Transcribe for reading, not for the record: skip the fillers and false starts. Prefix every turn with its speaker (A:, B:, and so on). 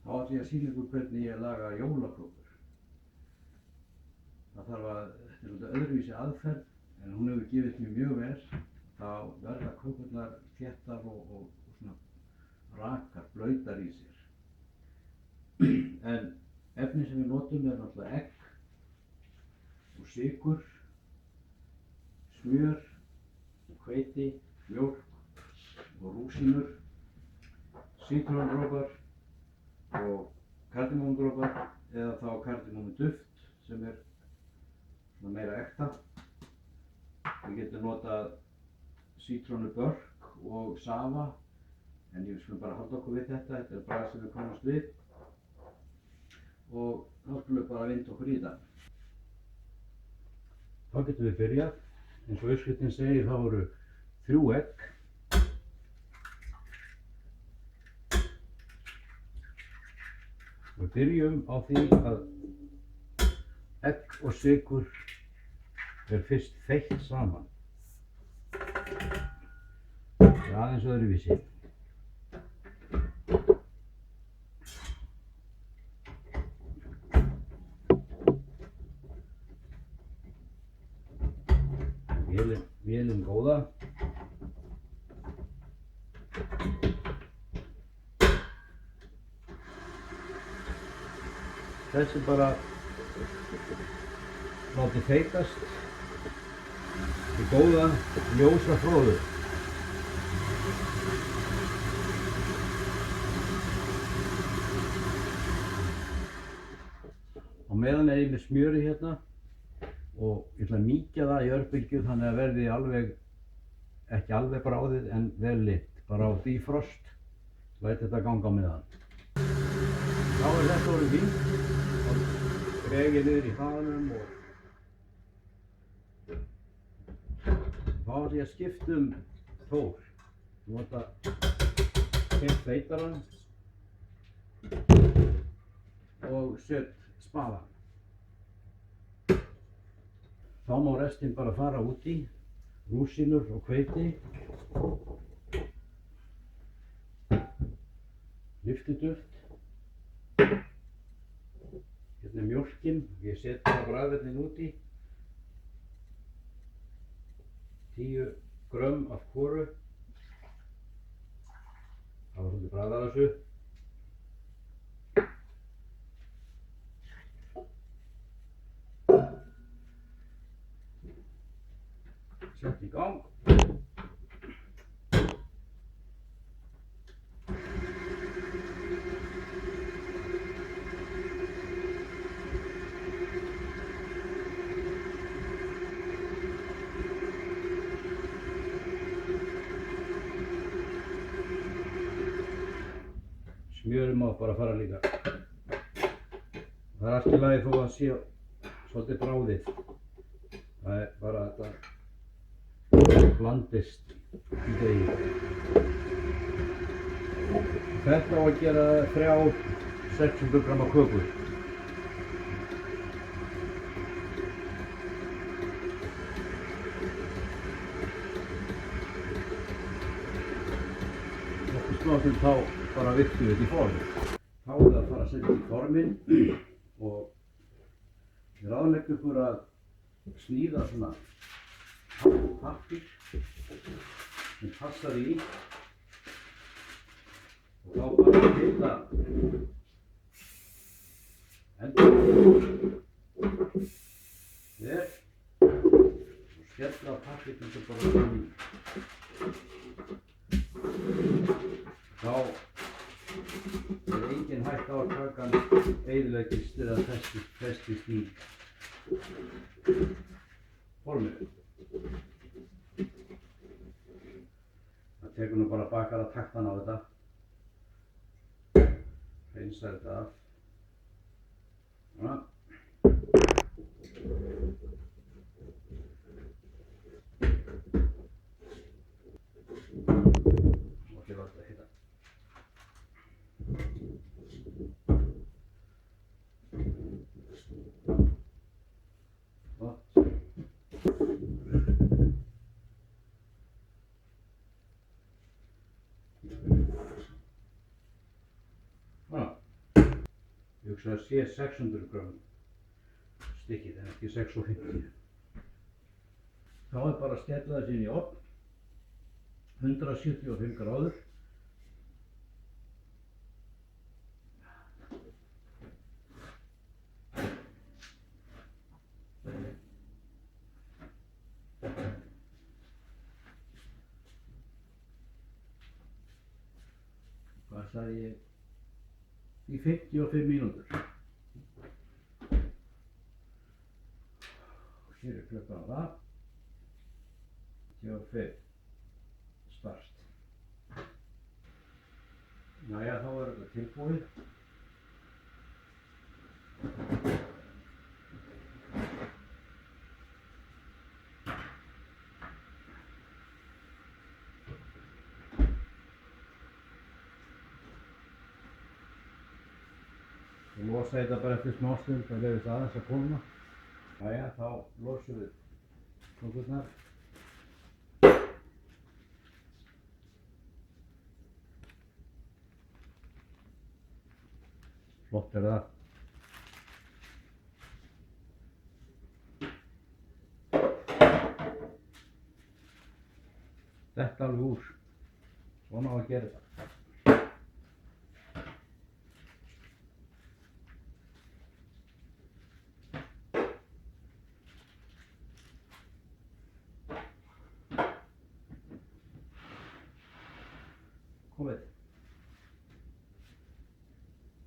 A: Þá átti ég að sýna ykkur hvernig ég laga jólakökur. Það þarf að, þetta er svolítið öðruvísi aðferð, en hún hefur gefist mér mjög vel. Þá verða kökurnar þéttar og svona rakar, blautar í sér. En efni sem við notum er náttúrulega egg og sykur, smjör, hveiti, mjólk og rúsínur, sítrónudropar og kardímónudropar eða þá kardímónuduft sem er svona meira ekta. Við getum notað sítrónubörk og safa, en ég skulum bara halda okkur við þetta. Þetta er bragð sem við komumst við og þá skulum við bara vinda okkur í það. Þá getum við byrjað. Eins og uppskriftin segir, þá eru 3 egg. Við byrjum á því að egg og sykur er fyrst þeytt saman. Það er aðeins öðruvísi. Vélin góða. Þessi bara látið þeytast í góða ljósa froðu. Á meðan er ég með smjöri hérna og ég ætla að mýkja það í örbylgju þannig að verði ekki alveg bráðið en vel lit, bara á bifrost. Læt þetta ganga á meðan. Þá er þetta orðið fínt og dreg ég niður í hraðanum og þá ætla ég að skipta tól. Nota feitarann og set spaðan. Þá má restin bara fara út í rúsínur og hveiti. Lyftiduft. Hérna er mjólkin. Ég set bara bragðefnin út í. 10 grömm af hvoru. Það var svolítið bragð af þessu. Sett í gang. Smjörið má bara fara líka. Það er allt í lagi þó að sé svolítið bráðið. Það er bara að þetta blandist í degi. Þetta á að gera 3 600 gramma kökur. Nokkuð stundum þá bara virkjum við þetta í form. Þá er það að fara að setja í forminn og ég ráðlegg ykkur að sníða svona pappír sem passar í og þá bara hita endur vel og skella pappírnum sem bara í. Þá er engin hætta á að kakan eyðileggist eða festist í forminu. Það tekur nú bara bakara taktan á þetta. Hreinsar þetta af. Svona. Og hér var þetta að hita. hugsa að sé 600 grömm stykkið en ekki 650. Þá er bara að skella þessi inn í ofn, 175 gráður. Hvað sagði ég? Í 55 mínútur. Og hér er klukkan á það. 55. Start. Jæja, þá er þetta tilbúið. Ég losa þetta bara eftir smástund, það leyfist aðeins að kólna. Jæja, þá losum við kökurnar. Flott er það. Detta alveg úr. Svona á að gera þetta.